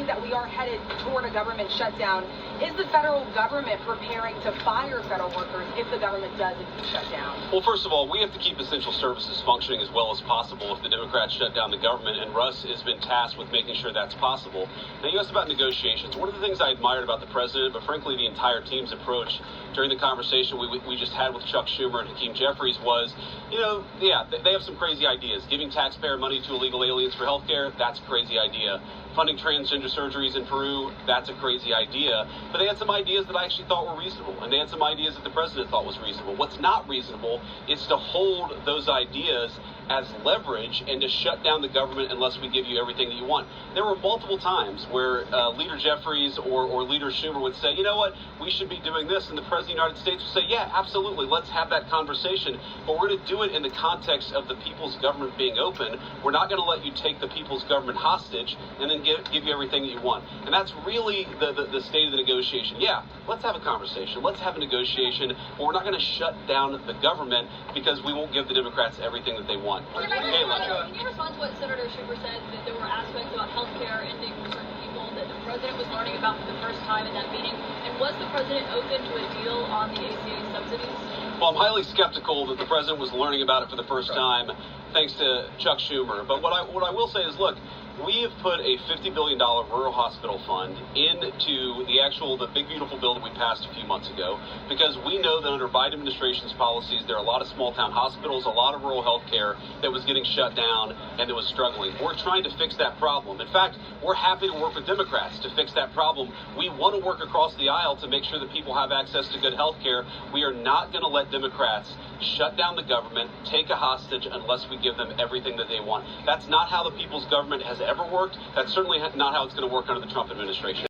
seems that we are headed toward a government shutdown. Is the federal government preparing to fire federal workers if the government does indeed shut down? Well, first of all, we have to keep essential services functioning as well as possible if the Democrats shut down the government, and Russ has been tasked with making sure that's possible. Now, you asked about negotiations. One of the things I admired about the president, but frankly the entire team's approach during the conversation we just had with Chuck Schumer and Hakeem Jeffries was, they have some crazy ideas. Giving taxpayer money to illegal aliens for health care, that's a crazy idea. Funding transgender surgeries in Peru, that's a crazy idea. But they had some ideas that I actually thought were reasonable, and they had some ideas that the president thought was reasonable. What's not reasonable is to hold those ideas as leverage and to shut down the government unless we give you everything that you want. There were multiple times where Leader Jeffries or Leader Schumer would say, you know what, we should be doing this, and the President of the United States would say, yeah, absolutely, let's have that conversation, but we're going to do it in the context of the people's government being open. We're not going to let you take the people's government hostage and then give you everything that you want. And that's really the state of the negotiation. Yeah, let's have a conversation, let's have a negotiation, but we're not going to shut down the government because we won't give the Democrats everything that they want. Can you respond to what Senator Schumer said, that there were aspects about health care ending for certain people that the president was learning about for the first time in that meeting? And was the president open to a deal on the ACA subsidies? Well, I'm highly skeptical that the president was learning about it for the first time, thanks to Chuck Schumer. But what I will say is, look, we have put a $50 billion rural hospital fund into the big beautiful bill that we passed a few months ago, because we know that under Biden administration's policies, there are a lot of small town hospitals, a lot of rural health care that was getting shut down and that was struggling. We're trying to fix that problem. In fact, we're happy to work with Democrats to fix that problem. We want to work across the aisle to make sure that people have access to good health care. We are not going to let Democrats shut down the government, take a hostage unless we give them everything that they want. That's not how the people's government has ever worked. That's certainly not how it's going to work under the Trump administration.